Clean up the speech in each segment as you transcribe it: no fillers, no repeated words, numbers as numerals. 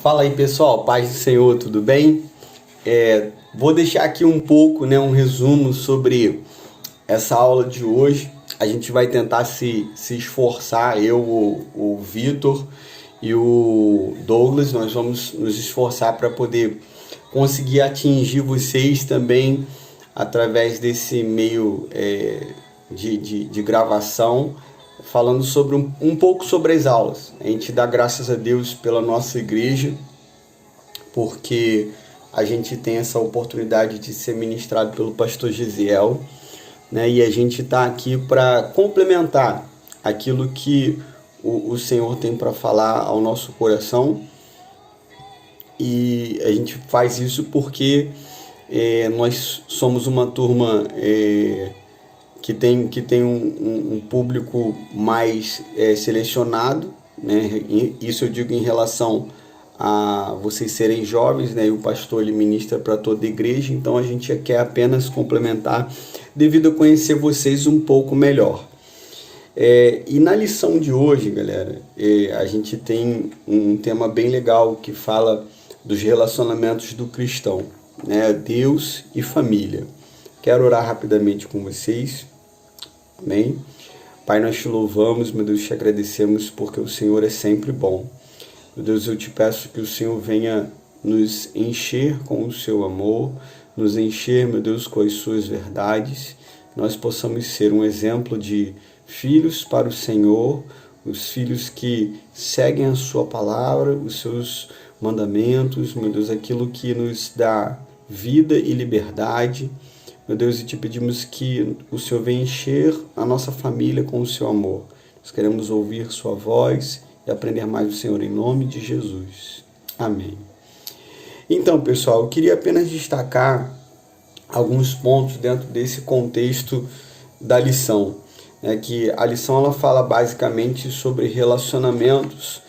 Fala aí, pessoal, paz do Senhor, tudo bem? Vou deixar aqui um pouco, um resumo sobre essa aula de hoje. A gente vai tentar se esforçar, eu, o Vitor e o Douglas, nós vamos nos esforçar para poder conseguir atingir vocês também através desse meio de gravação, falando sobre um pouco sobre as aulas. A gente dá graças a Deus pela nossa igreja, porque a gente tem essa oportunidade de ser ministrado pelo pastor Gisiel, e a gente está aqui para complementar aquilo que o Senhor tem para falar ao nosso coração. E a gente faz isso porque nós somos uma turma que tem um público mais selecionado, Isso eu digo em relação a vocês serem jovens, E o pastor ele ministra para toda a igreja, então a gente quer apenas complementar devido a conhecer vocês um pouco melhor. E na lição de hoje, galera, a gente tem um tema bem legal que fala dos relacionamentos do cristão, Deus e família. Quero orar rapidamente com vocês. Amém? Pai, nós te louvamos, meu Deus, te agradecemos porque o Senhor é sempre bom. Meu Deus, eu te peço que o Senhor venha nos encher com o seu amor, nos encher, meu Deus, com as suas verdades, nós possamos ser um exemplo de filhos para o Senhor, os filhos que seguem a sua palavra, os seus mandamentos, meu Deus, aquilo que nos dá vida e liberdade. Meu Deus, e te pedimos que o Senhor venha encher a nossa família com o seu amor. Nós queremos ouvir sua voz e aprender mais do Senhor em nome de Jesus. Amém. Então, pessoal, eu queria apenas destacar alguns pontos dentro desse contexto da lição. Que a lição ela fala basicamente sobre relacionamentos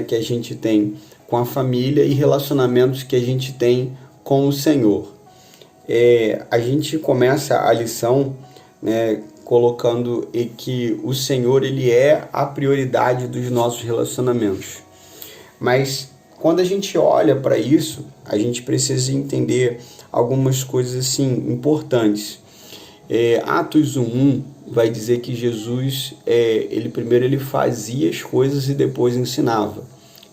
que a gente tem com a família e relacionamentos que a gente tem com o Senhor. A gente começa a lição colocando que o Senhor ele é a prioridade dos nossos relacionamentos. Mas quando a gente olha para isso, a gente precisa entender algumas coisas assim importantes. Atos 1:1 vai dizer que Jesus, primeiro ele fazia as coisas e depois ensinava.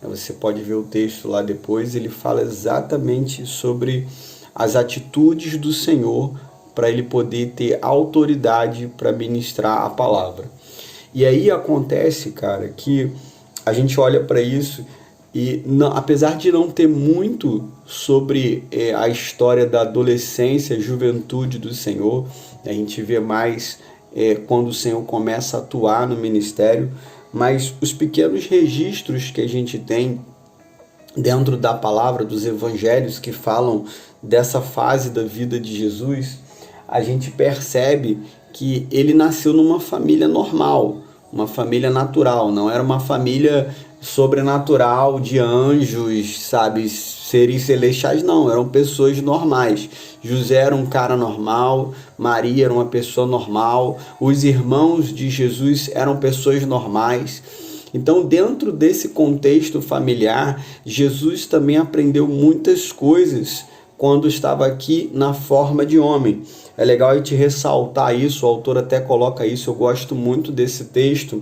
Você pode ver o texto lá depois, ele fala exatamente sobre as atitudes do Senhor para ele poder ter autoridade para ministrar a palavra. E aí acontece, cara, que a gente olha para isso e apesar de não ter muito sobre a história da adolescência, juventude do Senhor, a gente vê mais quando o Senhor começa a atuar no ministério, mas os pequenos registros que a gente tem dentro da palavra, dos evangelhos que falam dessa fase da vida de Jesus, a gente percebe que ele nasceu numa família normal, uma família natural, não era uma família sobrenatural de anjos, seres celestiais, não, eram pessoas normais. José era um cara normal, Maria era uma pessoa normal, os irmãos de Jesus eram pessoas normais. Então, dentro desse contexto familiar, Jesus também aprendeu muitas coisas quando estava aqui na forma de homem. É legal a gente ressaltar isso, o autor até coloca isso, eu gosto muito desse texto,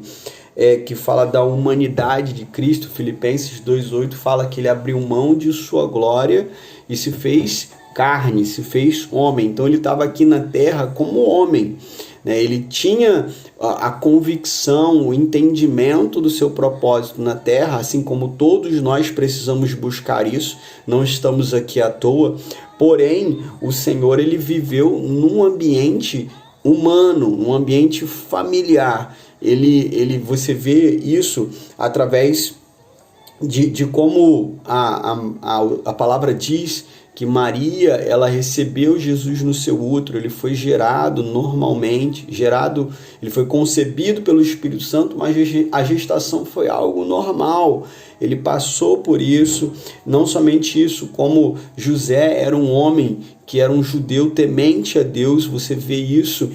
que fala da humanidade de Cristo. Filipenses 2:8 fala que ele abriu mão de sua glória e se fez carne, se fez homem. Então ele estava aqui na terra como homem. Ele tinha a convicção, o entendimento do seu propósito na terra, assim como todos nós precisamos buscar isso, não estamos aqui à toa. Porém, o Senhor ele viveu num ambiente humano, num ambiente familiar. Você vê isso através de como a palavra diz que Maria, ela recebeu Jesus no seu útero, ele foi gerado normalmente, ele foi concebido pelo Espírito Santo, mas a gestação foi algo normal, ele passou por isso. Não somente isso, como José era um homem que era um judeu temente a Deus. Você vê isso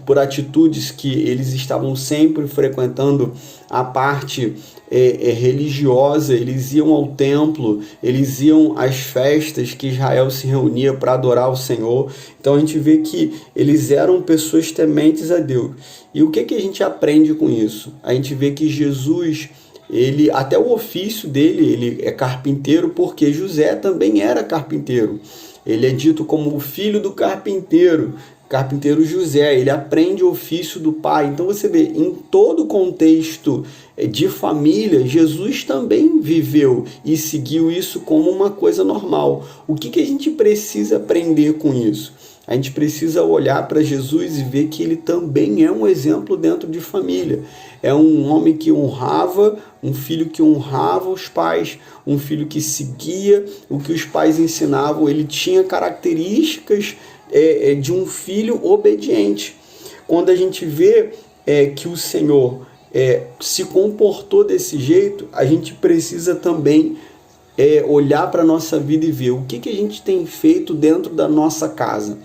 por atitudes que eles estavam sempre frequentando a parte religiosa. Eles iam ao templo, eles iam às festas que Israel se reunia para adorar o Senhor. Então a gente vê que eles eram pessoas tementes a Deus. E o que a gente aprende com isso? A gente vê que Jesus, até o ofício dele, ele é carpinteiro, porque José também era carpinteiro. Ele é dito como o filho do carpinteiro José. Ele aprende o ofício do pai. Então você vê, em todo o contexto de família, Jesus também viveu e seguiu isso como uma coisa normal. O que a gente precisa aprender com isso? A gente precisa olhar para Jesus e ver que ele também é um exemplo dentro de família. É um homem que honrava, um filho que honrava os pais, um filho que seguia o que os pais ensinavam. Ele tinha características de um filho obediente. Quando a gente vê que o Senhor se comportou desse jeito, a gente precisa também olhar para a nossa vida e ver o que a gente tem feito dentro da nossa casa.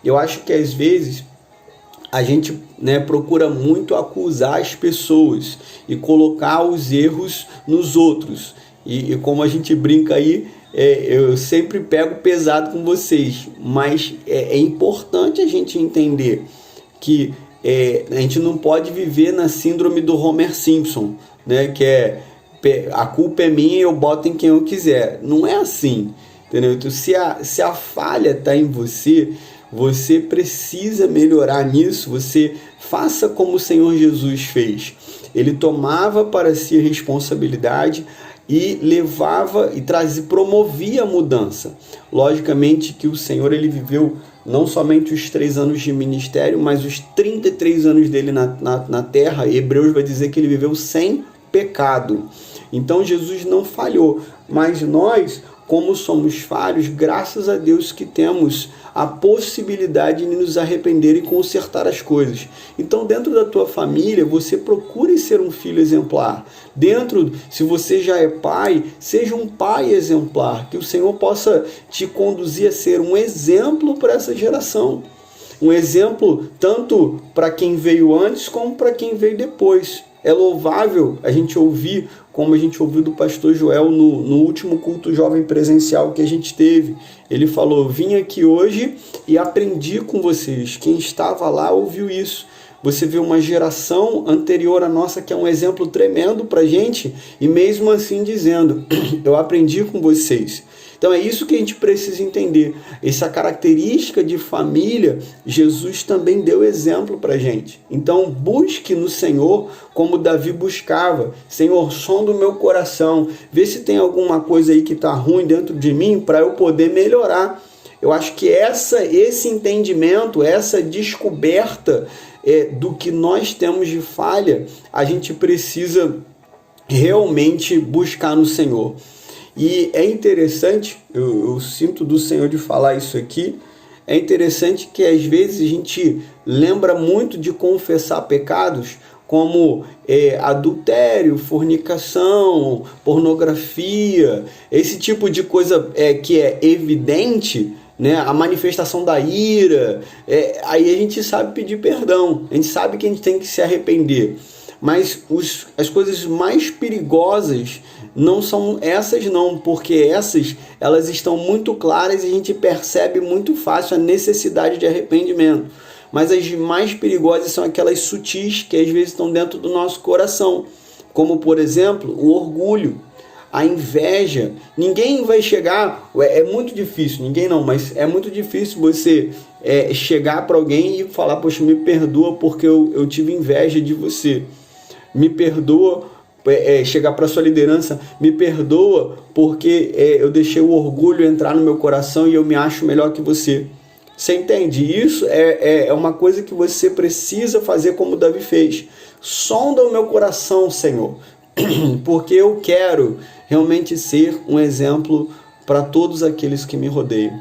Eu acho que às vezes a gente procura muito acusar as pessoas e colocar os erros nos outros. E como a gente brinca aí, eu sempre pego pesado com vocês, mas é importante a gente entender que a gente não pode viver na síndrome do Homer Simpson, né? Que a culpa é minha, eu boto em quem eu quiser. Não é assim, entendeu? Então, se a falha está em você, você precisa melhorar nisso. Você faça como o Senhor Jesus fez. Ele tomava para si a responsabilidade e levava e promovia a mudança. Logicamente que o Senhor, ele viveu não somente os 3 anos de ministério, mas os 33 anos dele na terra. Hebreus vai dizer que ele viveu sem pecado. Então Jesus não falhou, mas nós, como somos falhos, graças a Deus que temos a possibilidade de nos arrepender e consertar as coisas. Então, dentro da tua família, você procure ser um filho exemplar. Se você já é pai, seja um pai exemplar, que o Senhor possa te conduzir a ser um exemplo para essa geração. Um exemplo tanto para quem veio antes como para quem veio depois. É louvável a gente ouvir, como a gente ouviu do pastor Joel no último culto jovem presencial que a gente teve. Ele falou: vim aqui hoje e aprendi com vocês. Quem estava lá ouviu isso. Você vê uma geração anterior à nossa que é um exemplo tremendo para a gente, e mesmo assim dizendo: eu aprendi com vocês. Então é isso que a gente precisa entender. Essa característica de família, Jesus também deu exemplo para a gente. Então busque no Senhor como Davi buscava. Senhor, sonda o meu coração. Vê se tem alguma coisa aí que está ruim dentro de mim para eu poder melhorar. Eu acho que esse entendimento, essa descoberta do que nós temos de falha, a gente precisa realmente buscar no Senhor. E é interessante, eu sinto do Senhor de falar isso aqui, é interessante que às vezes a gente lembra muito de confessar pecados como adultério, fornicação, pornografia, esse tipo de coisa que é evidente, né? A manifestação da ira, aí a gente sabe pedir perdão, a gente sabe que a gente tem que se arrepender. Mas as coisas mais perigosas não são essas não, porque elas estão muito claras e a gente percebe muito fácil a necessidade de arrependimento. Mas as mais perigosas são aquelas sutis que às vezes estão dentro do nosso coração, como por exemplo o orgulho, a inveja. Ninguém vai chegar, é muito difícil, mas é muito difícil você chegar para alguém e falar: poxa, me perdoa porque eu tive inveja de você. Me perdoa, chegar para a sua liderança: me perdoa porque eu deixei o orgulho entrar no meu coração e eu me acho melhor que você. Você entende? Isso é uma coisa que você precisa fazer como Davi fez. Sonda o meu coração, Senhor, porque eu quero realmente ser um exemplo para todos aqueles que me rodeiam.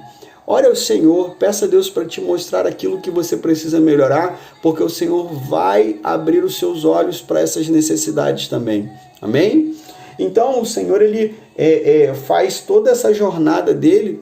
Ore ao Senhor, peça a Deus para te mostrar aquilo que você precisa melhorar, porque o Senhor vai abrir os seus olhos para essas necessidades também. Amém? Então o Senhor, ele faz toda essa jornada dele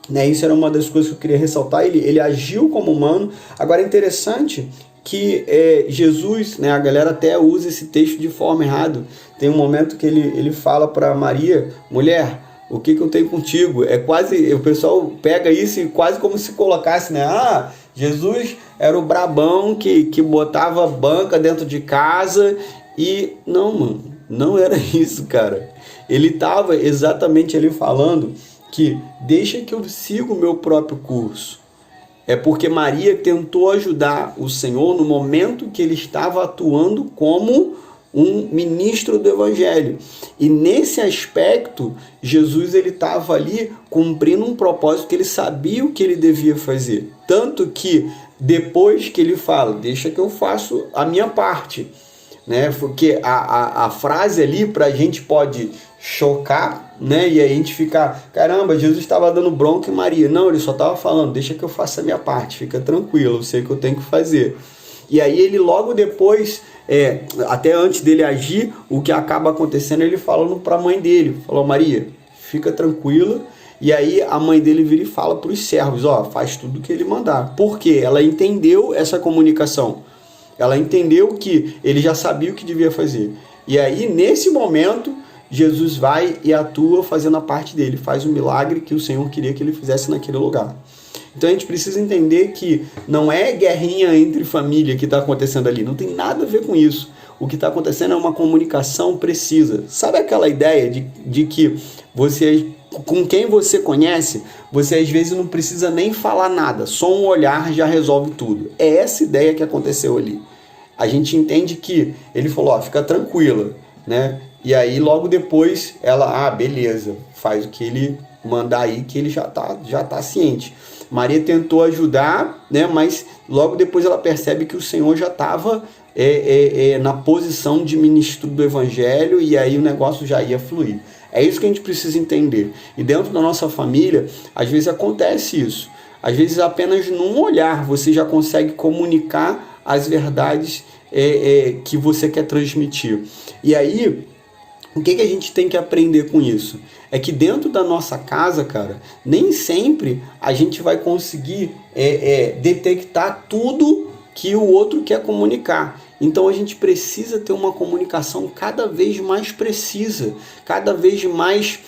né? Isso era uma das coisas que eu queria ressaltar. Ele agiu como humano. Agora é interessante que Jesus, né, a galera até usa esse texto de forma errada. Tem um momento que ele fala para Maria: mulher, o que eu tenho contigo? É quase, o pessoal pega isso e quase como se colocasse, né? Ah, Jesus era o brabão que botava banca dentro de casa. E não, mano, não era isso, cara. Ele estava exatamente ali falando que deixa que eu siga o meu próprio curso. É porque Maria tentou ajudar o Senhor no momento que ele estava atuando como um ministro do Evangelho. E nesse aspecto, Jesus ele estava ali cumprindo um propósito que ele sabia o que ele devia fazer. Tanto que depois que ele fala, deixa que eu faço a minha parte, né? Porque a frase ali para a gente pode chocar, né? E aí a gente fica, caramba, Jesus estava dando bronca em Maria. Não, ele só estava falando, deixa que eu faça a minha parte, fica tranquilo, eu sei o que eu tenho que fazer. E aí ele logo depois, até antes dele agir, o que acaba acontecendo, ele falando para a mãe dele, falou: Maria, fica tranquila. E aí a mãe dele vira e fala para os servos: ó, faz tudo o que ele mandar. Por quê? Ela entendeu essa comunicação. Ela entendeu que ele já sabia o que devia fazer. E aí, nesse momento, Jesus vai e atua fazendo a parte dele, faz o milagre que o Senhor queria que ele fizesse naquele lugar. Então a gente precisa entender que não é guerrinha entre família que está acontecendo ali, não tem nada a ver com isso. O que está acontecendo é uma comunicação precisa. Sabe aquela ideia de que você, com quem você conhece, você às vezes não precisa nem falar nada, só um olhar já resolve tudo. É essa ideia que aconteceu ali. A gente entende que ele falou: ó, fica tranquila, né? E aí logo depois ela, beleza, faz o que ele mandar aí, que ele já tá ciente. Maria tentou ajudar, né? Mas logo depois ela percebe que o Senhor já estava na posição de ministro do Evangelho, e aí o negócio já ia fluir. É isso que a gente precisa entender. E dentro da nossa família, às vezes acontece isso. Às vezes apenas num olhar você já consegue comunicar as verdades que você quer transmitir. E aí, o que a gente tem que aprender com isso? É que dentro da nossa casa, cara, nem sempre a gente vai conseguir detectar tudo que o outro quer comunicar. Então a gente precisa ter uma comunicação cada vez mais precisa, cada vez mais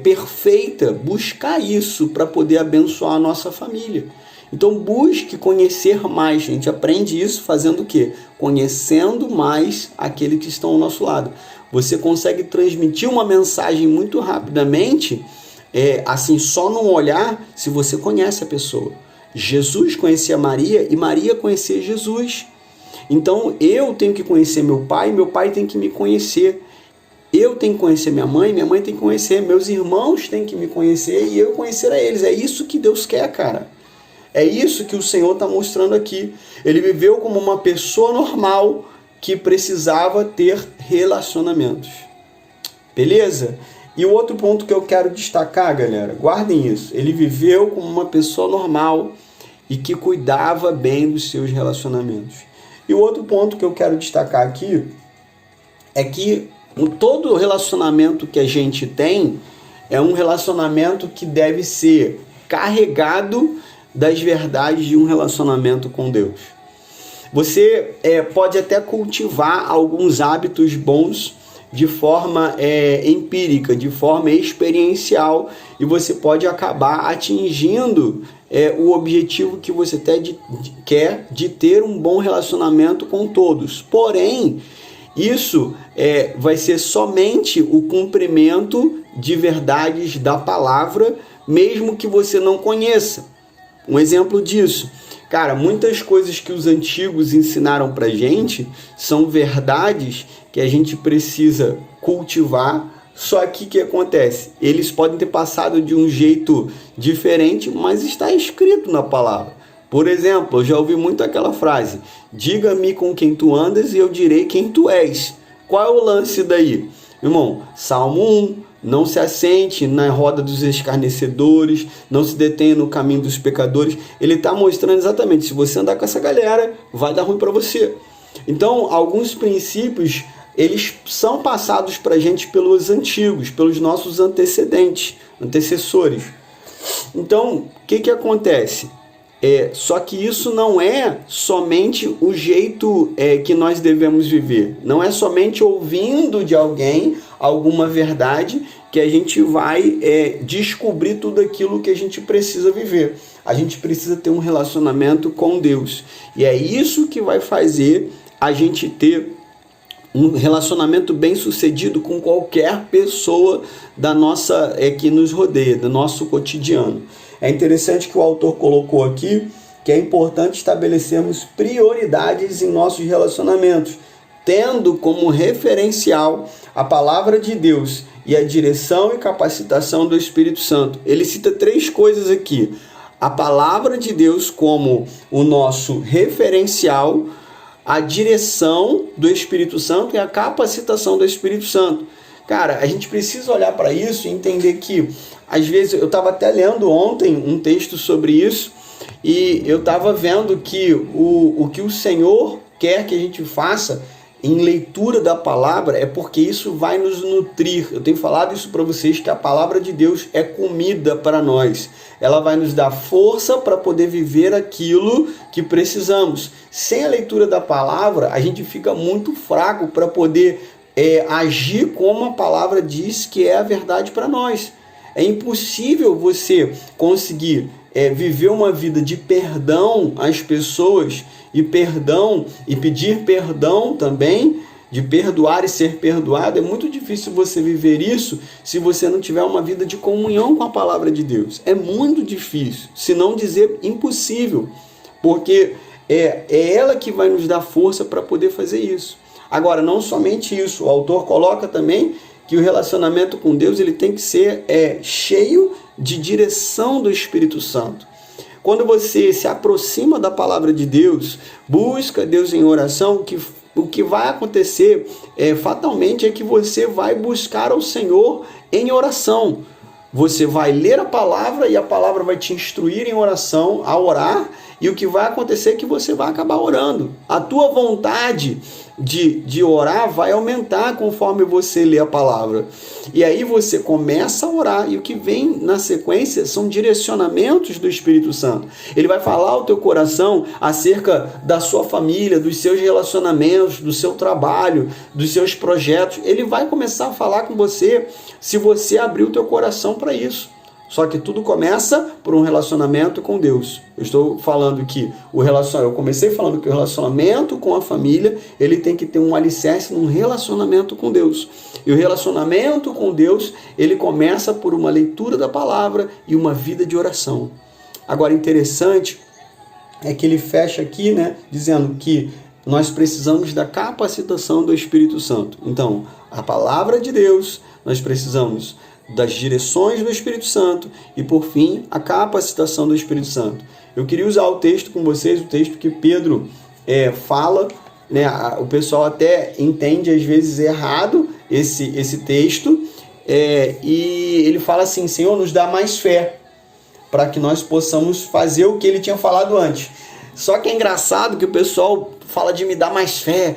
perfeita, buscar isso para poder abençoar a nossa família. Então busque conhecer mais. A gente aprende isso fazendo o quê? Conhecendo mais aqueles que estão ao nosso lado. Você consegue transmitir uma mensagem muito rapidamente, assim, só num olhar, se você conhece a pessoa. Jesus conhecia Maria e Maria conhecia Jesus. Então eu tenho que conhecer meu pai tem que me conhecer. Eu tenho que conhecer minha mãe tem que conhecer, meus irmãos têm que me conhecer e eu conhecer a eles. É isso que Deus quer, cara. É isso que o Senhor está mostrando aqui. Ele viveu como uma pessoa normal que precisava ter relacionamentos. Beleza? E o outro ponto que eu quero destacar, galera, guardem isso. Ele viveu como uma pessoa normal e que cuidava bem dos seus relacionamentos. E o outro ponto que eu quero destacar aqui é que todo relacionamento que a gente tem é um relacionamento que deve ser carregado das verdades de um relacionamento com Deus. Você pode até cultivar alguns hábitos bons de forma empírica, de forma experiencial, e você pode acabar atingindo o objetivo que você quer de ter um bom relacionamento com todos. Porém, isso vai ser somente o cumprimento de verdades da palavra, mesmo que você não conheça. Um exemplo disso, cara, muitas coisas que os antigos ensinaram pra gente são verdades que a gente precisa cultivar, só que o que acontece? Eles podem ter passado de um jeito diferente, mas está escrito na palavra. Por exemplo, eu já ouvi muito aquela frase: diga-me com quem tu andas e eu direi quem tu és. Qual é o lance daí? Irmão, Salmo 1, não se assente na roda dos escarnecedores, não se detenha no caminho dos pecadores. Ele está mostrando exatamente, se você andar com essa galera, vai dar ruim para você. Então, alguns princípios, eles são passados para a gente pelos antigos, pelos nossos antecessores. Então, o que acontece? Só que isso não é somente o jeito que nós devemos viver. Não é somente ouvindo de alguém alguma verdade que a gente vai descobrir tudo aquilo que a gente precisa viver. A gente precisa ter um relacionamento com Deus. E é isso que vai fazer a gente ter um relacionamento bem sucedido com qualquer pessoa da nossa que nos rodeia, do nosso cotidiano. É interessante que o autor colocou aqui que é importante estabelecermos prioridades em nossos relacionamentos, tendo como referencial a palavra de Deus e a direção e capacitação do Espírito Santo. Ele cita 3 coisas aqui: a palavra de Deus como o nosso referencial, a direção do Espírito Santo e a capacitação do Espírito Santo. Cara, a gente precisa olhar para isso e entender que, às vezes, eu estava até lendo ontem um texto sobre isso, e eu estava vendo que o que o Senhor quer que a gente faça em leitura da palavra é porque isso vai nos nutrir. Eu tenho falado isso para vocês, que a palavra de Deus é comida para nós. Ela vai nos dar força para poder viver aquilo que precisamos. Sem a leitura da palavra, a gente fica muito fraco para poder agir como a palavra diz que é a verdade para nós. É impossível você conseguir viver uma vida de perdão às pessoas e pedir perdão também, de perdoar e ser perdoado. É muito difícil você viver isso se você não tiver uma vida de comunhão com a palavra de Deus. É muito difícil, se não dizer impossível, porque é ela que vai nos dar força para poder fazer isso. Agora, não somente isso, o autor coloca também que o relacionamento com Deus ele tem que ser cheio de direção do Espírito Santo. Quando você se aproxima da palavra de Deus, busca Deus em oração, o que vai acontecer fatalmente é que você vai buscar ao Senhor em oração. Você vai ler a palavra e a palavra vai te instruir em oração, a orar, e o que vai acontecer é que você vai acabar orando. A tua vontade de orar vai aumentar conforme você lê a palavra. E aí você começa a orar, e o que vem na sequência são direcionamentos do Espírito Santo. Ele vai falar ao teu coração acerca da sua família, dos seus relacionamentos, do seu trabalho, dos seus projetos. Ele vai começar a falar com você se você abrir o teu coração para isso. Só que tudo começa por um relacionamento com Deus. Eu estou falando que eu comecei falando que o relacionamento com a família, ele tem que ter um alicerce num relacionamento com Deus. E o relacionamento com Deus, ele começa por uma leitura da palavra e uma vida de oração. Agora, interessante é que ele fecha aqui, dizendo que nós precisamos da capacitação do Espírito Santo. Então, a palavra de Deus, nós precisamos das direções do Espírito Santo e, por fim, a capacitação do Espírito Santo. Eu queria usar o texto com vocês, o texto que Pedro fala, o pessoal até entende às vezes errado esse texto, e ele fala assim: Senhor, nos dá mais fé para que nós possamos fazer o que ele tinha falado antes. Só que é engraçado que o pessoal fala de me dar mais fé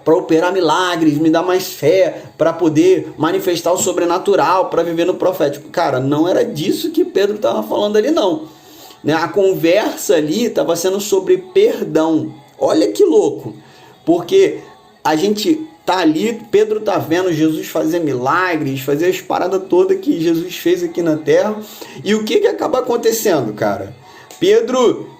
para operar milagres, me dá mais fé para poder manifestar o sobrenatural, para viver no profético. Cara, não era disso que Pedro estava falando ali, não. A conversa ali estava sendo sobre perdão. Olha que louco, porque a gente tá ali, Pedro tá vendo Jesus fazer milagres, fazer as paradas todas que Jesus fez aqui na terra, e o que acaba acontecendo, cara? Pedro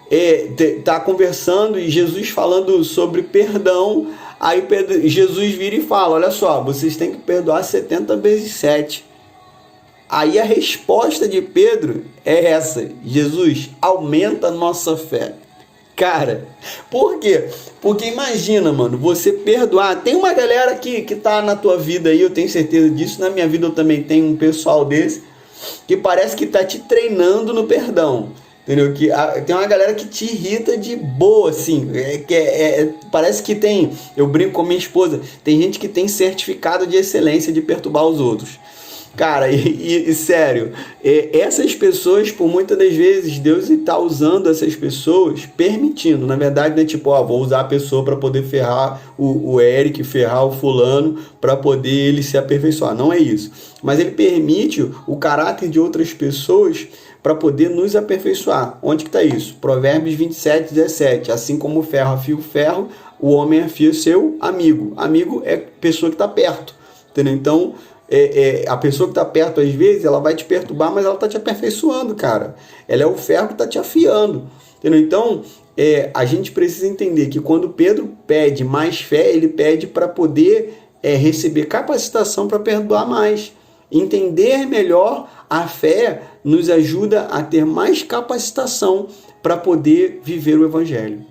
tá conversando e Jesus falando sobre perdão. Aí Jesus vira e fala: olha só, vocês têm que perdoar 70 vezes 7. Aí a resposta de Pedro é essa: Jesus, aumenta a nossa fé. Cara, por quê? Porque imagina, mano, você perdoar. Tem uma galera que tá na tua vida aí, eu tenho certeza disso. Na minha vida eu também tenho um pessoal desse que parece que tá te treinando no perdão. Entendeu? Tem uma galera que te irrita de boa, assim. Parece que tem. Eu brinco com minha esposa. Tem gente que tem certificado de excelência de perturbar os outros. Cara, e sério, essas pessoas, por muitas das vezes, Deus está usando essas pessoas, permitindo. Na verdade, não é tipo, vou usar a pessoa para poder ferrar o Eric, ferrar o fulano, para poder ele se aperfeiçoar. Não é isso. Mas ele permite o caráter de outras pessoas para poder nos aperfeiçoar. Onde que está isso? Provérbios 27:17. Assim como o ferro afia o ferro, o homem afia seu amigo. Amigo é pessoa que está perto. Entendeu? Então, a pessoa que está perto, às vezes, ela vai te perturbar, mas ela está te aperfeiçoando, cara. Ela é o ferro que está te afiando. Entendeu? Então, a gente precisa entender que quando Pedro pede mais fé, ele pede para poder receber capacitação para perdoar mais. Entender melhor a fé nos ajuda a ter mais capacitação para poder viver o Evangelho.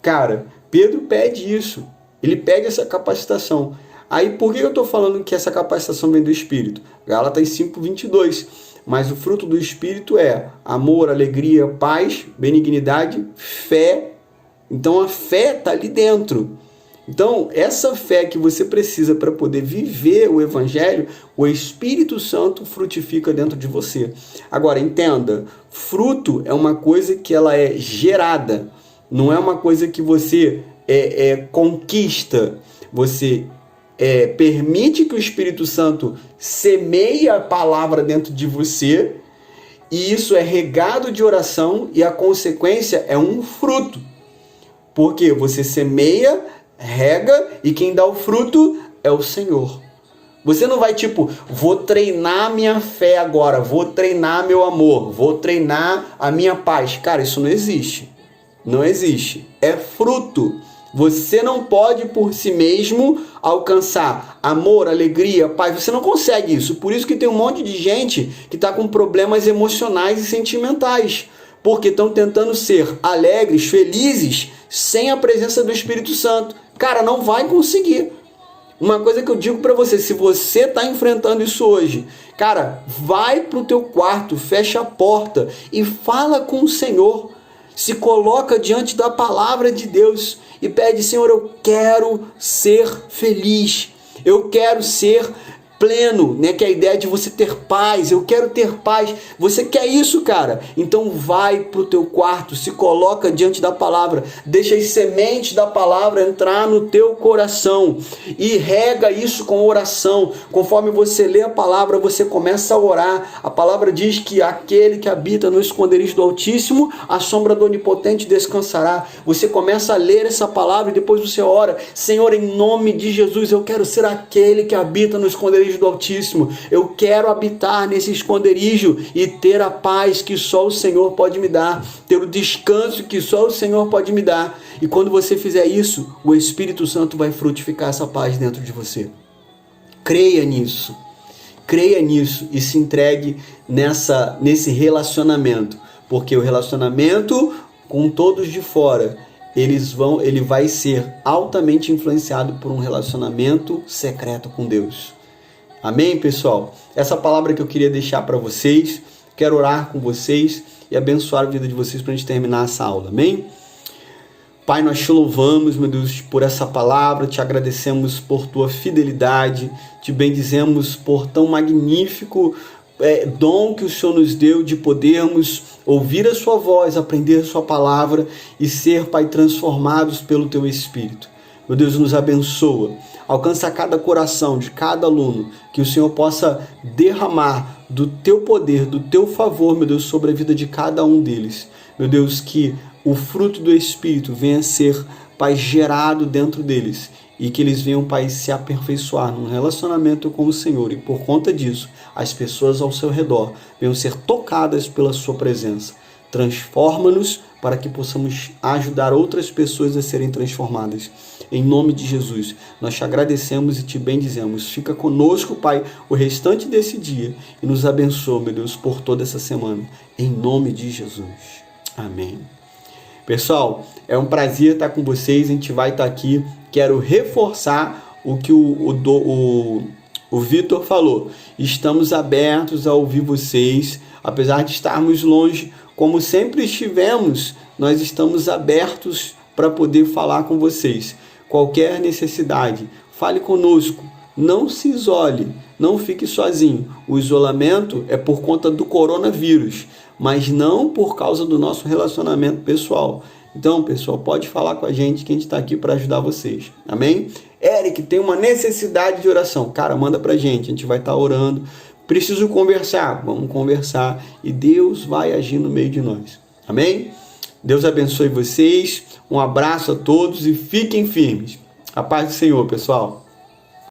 Cara, Pedro pede isso. Ele pede essa capacitação. Aí, por que eu estou falando que essa capacitação vem do Espírito? Gálatas 5:22. Mas o fruto do Espírito é amor, alegria, paz, benignidade, fé. Então, a fé está ali dentro. Então, essa fé que você precisa para poder viver o Evangelho, o Espírito Santo frutifica dentro de você. Agora, entenda, fruto é uma coisa que ela é gerada, não é uma coisa que você conquista. Você permite que o Espírito Santo semeie a palavra dentro de você, e isso é regado de oração, e a consequência é um fruto. Porque você semeia, rega, e quem dá o fruto é o Senhor. Você não vai vou treinar minha fé agora, vou treinar meu amor, vou treinar a minha paz. Cara, isso não existe. Não existe. É fruto. Você não pode por si mesmo alcançar amor, alegria, paz. Você não consegue isso. Por isso que tem um monte de gente que está com problemas emocionais e sentimentais. Porque estão tentando ser alegres, felizes, sem a presença do Espírito Santo. Cara, não vai conseguir. Uma coisa que eu digo para você, se você está enfrentando isso hoje, cara, vai para o teu quarto, fecha a porta e fala com o Senhor. Se coloca diante da palavra de Deus e pede: Senhor, eu quero ser feliz, eu quero ser pleno, né? Que é a ideia de você ter paz. Eu quero ter paz. Você quer isso, cara? Então vai pro teu quarto, se coloca diante da palavra, deixa as sementes da palavra entrar no teu coração e rega isso com oração. Conforme você lê a palavra, você começa a orar. A palavra diz que aquele que habita no esconderijo do Altíssimo, a sombra do Onipotente descansará. Você começa a ler essa palavra e depois você ora: Senhor, em nome de Jesus, eu quero ser aquele que habita no esconderijo do Altíssimo. Eu quero habitar nesse esconderijo e ter a paz que só o Senhor pode me dar, ter o descanso que só o Senhor pode me dar. E quando você fizer isso, o Espírito Santo vai frutificar essa paz dentro de você. Creia nisso e se entregue nesse relacionamento, porque o relacionamento com todos de fora, ele vai ser altamente influenciado por um relacionamento secreto com Deus. Amém, pessoal? Essa palavra que eu queria deixar para vocês. Quero orar com vocês e abençoar a vida de vocês para a gente terminar essa aula. Amém? Pai, nós te louvamos, meu Deus, por essa palavra. Te agradecemos por tua fidelidade. Te bendizemos por tão magnífico dom que o Senhor nos deu de podermos ouvir a sua voz, aprender a sua palavra e ser, Pai, transformados pelo teu Espírito. Meu Deus, nos abençoa. Alcança cada coração de cada aluno, que o Senhor possa derramar do teu poder, do teu favor, meu Deus, sobre a vida de cada um deles. Meu Deus, que o fruto do Espírito venha a ser, Pai, gerado dentro deles e que eles venham, Pai, se aperfeiçoar num relacionamento com o Senhor, e por conta disso, as pessoas ao seu redor venham ser tocadas pela sua presença. Transforma-nos para que possamos ajudar outras pessoas a serem transformadas. Em nome de Jesus, nós te agradecemos e te bendizemos. Fica conosco, Pai, o restante desse dia e nos abençoa, meu Deus, por toda essa semana. Em nome de Jesus. Amém. Pessoal, é um prazer estar com vocês. A gente vai estar aqui. Quero reforçar o que o Vitor falou. Estamos abertos a ouvir vocês. Apesar de estarmos longe, como sempre estivemos, nós estamos abertos para poder falar com vocês. Qualquer necessidade, fale conosco. não se isole, não fique sozinho. O isolamento é por conta do coronavírus, mas não por causa do nosso relacionamento pessoal. Então, pessoal, pode falar com a gente que a gente está aqui para ajudar vocês. Amém? Eric, tem uma necessidade de oração. Cara, manda para a gente vai estar orando. Preciso conversar. Vamos conversar e Deus vai agir no meio de nós. Amém? Deus abençoe vocês. Um abraço a todos e fiquem firmes. A paz do Senhor, pessoal.